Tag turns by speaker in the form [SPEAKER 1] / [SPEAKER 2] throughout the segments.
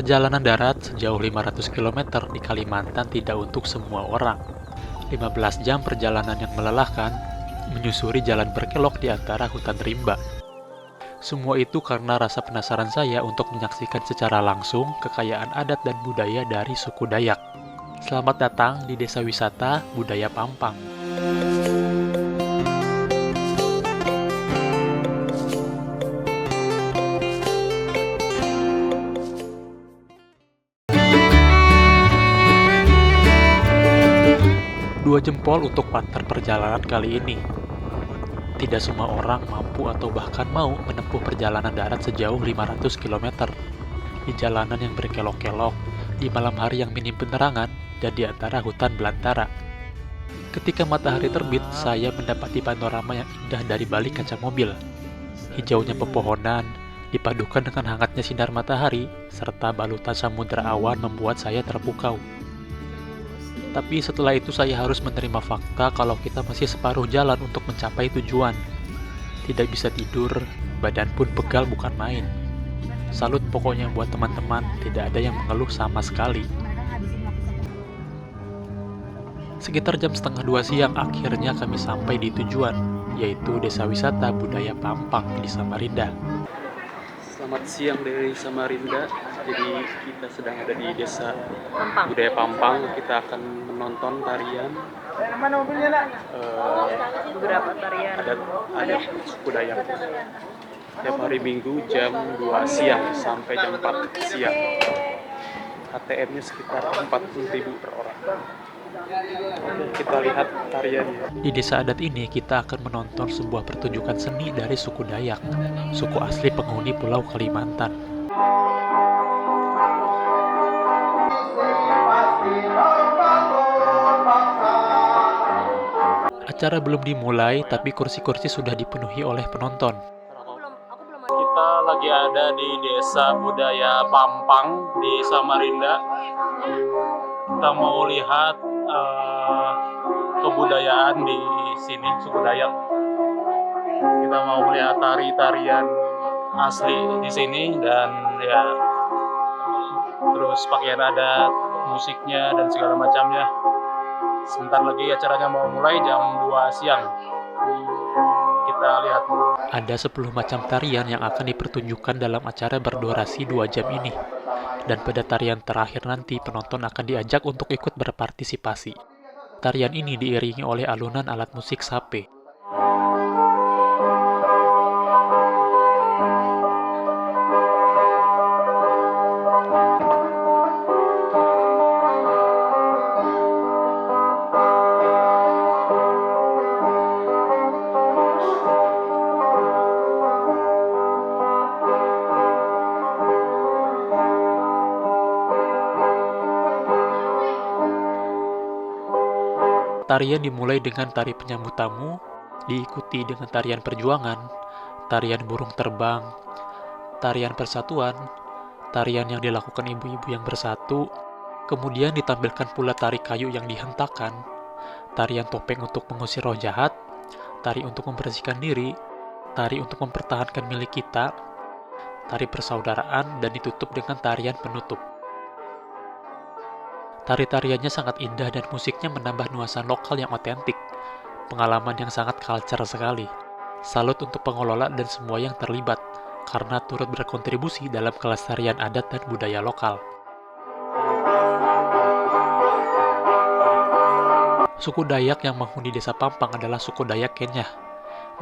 [SPEAKER 1] Perjalanan darat sejauh 500 km di Kalimantan tidak untuk semua orang. 15 jam perjalanan yang melelahkan, menyusuri jalan berkelok di antara hutan rimba. Semua itu karena rasa penasaran saya untuk menyaksikan secara langsung kekayaan adat dan budaya dari suku Dayak. Selamat datang di Desa Wisata Budaya Pampang. 2 jempol untuk partner perjalanan kali ini. Tidak semua orang mampu atau bahkan mau menempuh perjalanan darat sejauh 500 km. Di jalanan yang berkelok-kelok, di malam hari yang minim penerangan, dan di antara hutan belantara. Ketika matahari terbit, saya mendapati panorama yang indah dari balik kaca mobil. Hijaunya pepohonan, dipadukan dengan hangatnya sinar matahari, serta balutan samudera awan membuat saya terpukau. Tapi setelah itu saya harus menerima fakta kalau kita masih separuh jalan untuk mencapai tujuan. Tidak bisa tidur, badan pun pegal bukan main. Salut pokoknya buat teman-teman, tidak ada yang mengeluh sama sekali. Sekitar jam setengah 2 siang akhirnya kami sampai di tujuan, yaitu Desa Wisata Budaya Pampang di Samarinda. Selamat siang dari Samarinda. Jadi kita sedang ada di Desa Budaya Pampang. Kita akan menonton tarian.
[SPEAKER 2] Beberapa tarian
[SPEAKER 1] Ada suku Dayak. Tiap hari Minggu jam 2 siang sampai jam 4 siang. HTM-nya sekitar 40.000 per orang. Kita lihat tariannya. Di desa adat ini kita akan menonton sebuah pertunjukan seni dari suku Dayak, suku asli penghuni Pulau Kalimantan. Acara belum dimulai, tapi kursi-kursi sudah dipenuhi oleh penonton. Kita lagi ada di Desa Budaya Pampang di Samarinda. Kita mau lihat kebudayaan di sini, suku Dayak. Kita mau melihat tari-tarian asli di sini dan ya, terus pakaian adat, musiknya dan segala macamnya. Sebentar lagi acaranya mau mulai jam 2 siang. Kita lihat dulu. Ada 10 macam tarian yang akan dipertunjukkan dalam acara berdurasi 2 jam ini. Dan pada tarian terakhir nanti penonton akan diajak untuk ikut berpartisipasi. Tarian ini diiringi oleh alunan alat musik sape. Tarian dimulai dengan tari penyambut tamu, diikuti dengan tarian perjuangan, tarian burung terbang, tarian persatuan, tarian yang dilakukan ibu-ibu yang bersatu, kemudian ditampilkan pula tari kayu yang dihentakkan, tarian topeng untuk mengusir roh jahat, tari untuk membersihkan diri, tari untuk mempertahankan milik kita, tari persaudaraan, dan ditutup dengan tarian penutup. Tari-tariannya sangat indah dan musiknya menambah nuansa lokal yang otentik. Pengalaman yang sangat culture sekali. Salut untuk pengelola dan semua yang terlibat, karena turut berkontribusi dalam kelestarian adat dan budaya lokal. Suku Dayak yang menghuni Desa Pampang adalah suku Dayak Kenyah.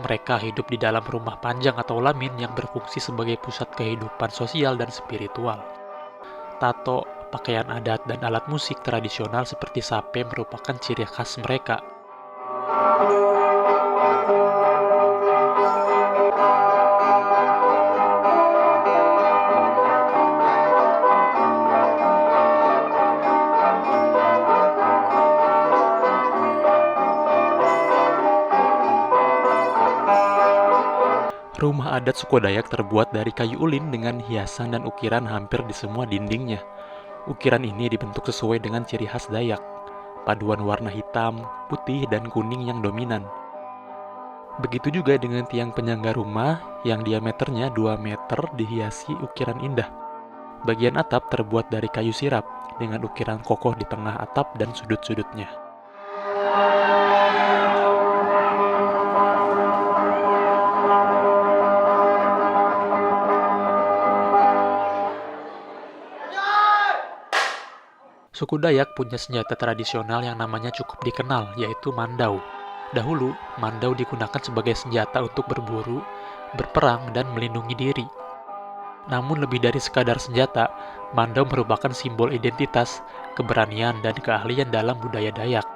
[SPEAKER 1] Mereka hidup di dalam rumah panjang atau lamin yang berfungsi sebagai pusat kehidupan sosial dan spiritual. Tato, pakaian adat, dan alat musik tradisional seperti sape merupakan ciri khas mereka. Rumah adat suku Dayak terbuat dari kayu ulin dengan hiasan dan ukiran hampir di semua dindingnya. Ukiran ini dibentuk sesuai dengan ciri khas Dayak, paduan warna hitam, putih, dan kuning yang dominan. Begitu juga dengan tiang penyangga rumah yang diameternya 2 meter dihiasi ukiran indah. Bagian atap terbuat dari kayu sirap dengan ukiran kokoh di tengah atap dan sudut-sudutnya. Suku Dayak punya senjata tradisional yang namanya cukup dikenal, yaitu mandau. Dahulu, mandau digunakan sebagai senjata untuk berburu, berperang, dan melindungi diri. Namun lebih dari sekadar senjata, mandau merupakan simbol identitas, keberanian, dan keahlian dalam budaya Dayak.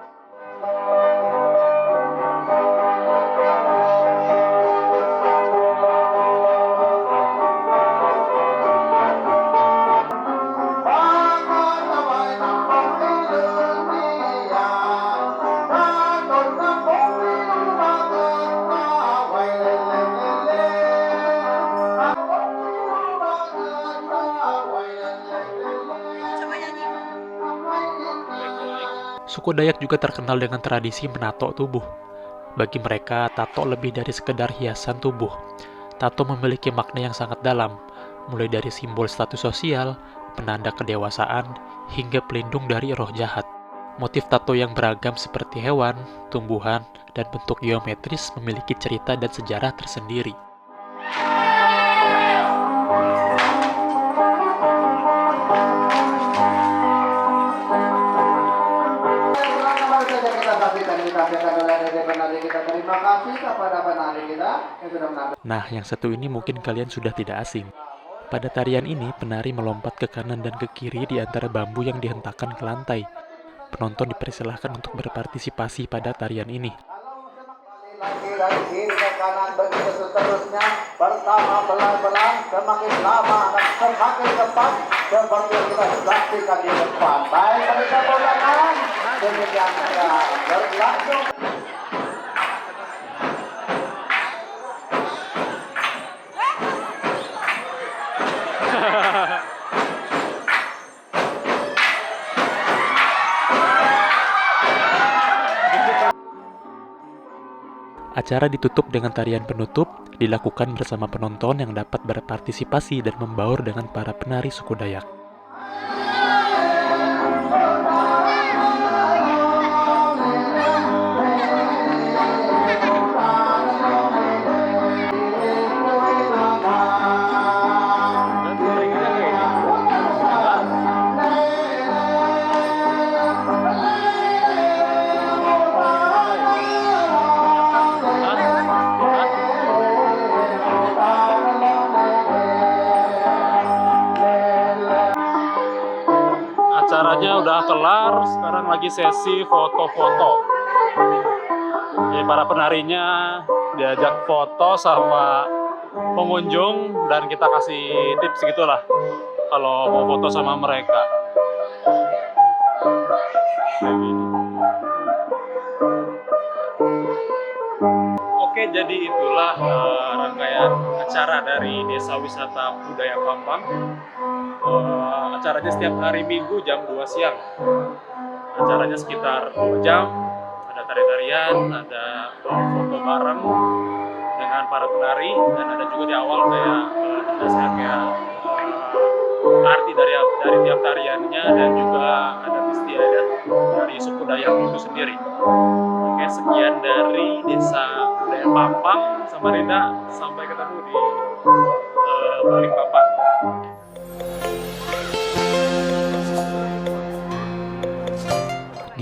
[SPEAKER 1] Suku Dayak juga terkenal dengan tradisi menato tubuh. Bagi mereka, tato lebih dari sekedar hiasan tubuh. Tato memiliki makna yang sangat dalam, mulai dari simbol status sosial, penanda kedewasaan, hingga pelindung dari roh jahat. Motif tato yang beragam seperti hewan, tumbuhan, dan bentuk geometris memiliki cerita dan sejarah tersendiri.
[SPEAKER 3] Terima kasih kepada penari kita yang sudah menampilkan.
[SPEAKER 1] Nah, yang satu ini mungkin kalian sudah tidak asing. Pada tarian ini, penari melompat ke kanan dan ke kiri di antara bambu yang dihentakkan ke lantai. Penonton dipersilahkan untuk berpartisipasi pada tarian ini.
[SPEAKER 3] Lagi dari kiri ke kanan begitu seterusnya. Pertama belang-belang, semakin lama akan semakin cepat seperti yang kita saksikan di depan. Baik, kita mulakan. Demikian saja berlangsung.
[SPEAKER 1] Acara ditutup dengan tarian penutup, dilakukan bersama penonton yang dapat berpartisipasi dan membaur dengan para penari suku Dayak.
[SPEAKER 4] Acaranya udah kelar, sekarang lagi sesi foto-foto. Jadi para penarinya diajak foto sama pengunjung dan kita kasih tips gitulah kalau mau foto sama mereka. Oke, jadi itulah rangkaian acara dari Desa Wisata Budaya Pampang. Acaranya setiap hari Minggu jam 2 siang. Acaranya sekitar 2 jam. Ada tari-tarian, ada foto bareng dengan para penari, dan ada juga di awal kayak dikasih kayak arti dari tiap tariannya, dan juga ada istiadat dari suku Dayak itu sendiri. Oke, sekian dari Desa Budaya Pampang, Samarinda. Sampai ketemu di Balikpapan.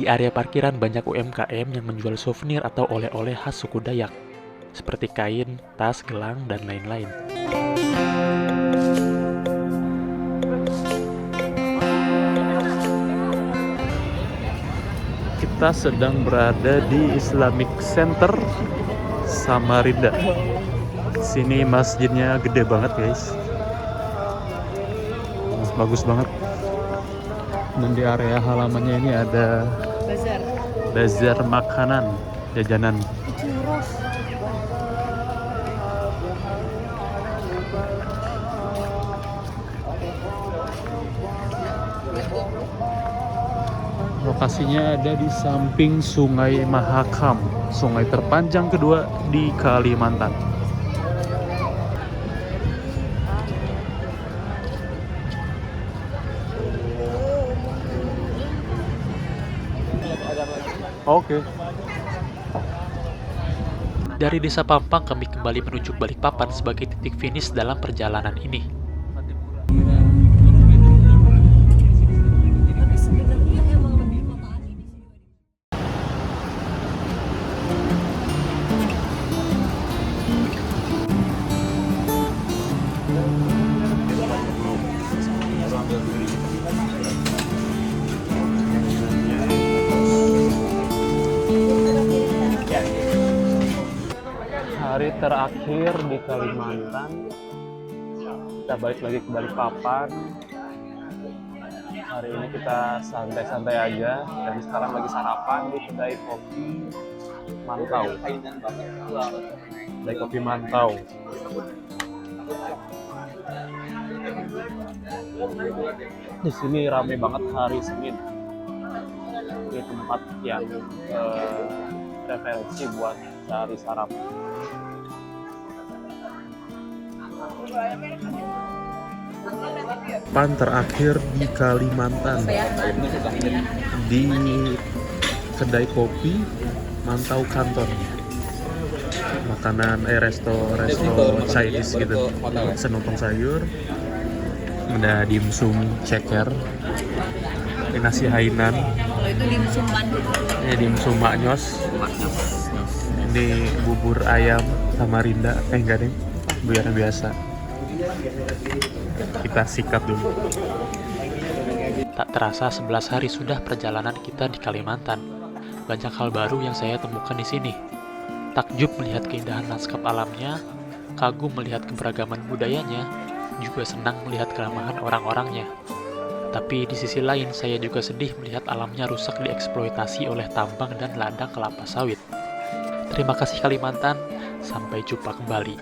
[SPEAKER 1] Di area parkiran banyak UMKM yang menjual souvenir atau oleh-oleh khas suku Dayak, seperti kain, tas, gelang, dan lain-lain. Kita sedang berada di Islamic Center Samarinda. Sini masjidnya gede banget, guys. Bagus banget. Dan di area halamannya ini ada bazar makanan, jajanan. Lokasinya ada di samping Sungai Mahakam, sungai terpanjang kedua di Kalimantan.
[SPEAKER 4] Oke.
[SPEAKER 1] Dari Desa Pampang kami kembali menuju Balikpapan sebagai titik finish dalam perjalanan ini.
[SPEAKER 4] Hari terakhir di Kalimantan, kita balik lagi ke Balikpapan. Hari ini kita santai-santai aja, dan sekarang lagi sarapan di kedai kopi Mantau. Kedai kopi Mantau. Di sini rame banget hari Senin. Ini tempat yang referensi buat cari sarapan.
[SPEAKER 5] Pan terakhir di Kalimantan di kedai kopi Mantau Kantor, makanan resto Chinese gitu, senotong sayur, ada dimsum ceker, ini nasi Hainan,
[SPEAKER 2] Kalau itu dimsum Bandung.
[SPEAKER 5] ini dimsum maknyos, ini bubur ayam Samarinda, enggak deh, biar biasa. Kita sikat dulu.
[SPEAKER 1] Tak terasa 11 hari sudah perjalanan kita di Kalimantan. Banyak hal baru yang saya temukan di sini. Takjub melihat keindahan lanskap alamnya, kagum melihat keberagaman budayanya, juga senang melihat keramahan orang-orangnya. Tapi di sisi lain saya juga sedih melihat alamnya rusak dieksploitasi oleh tambang dan ladang kelapa sawit. Terima kasih Kalimantan, sampai jumpa kembali.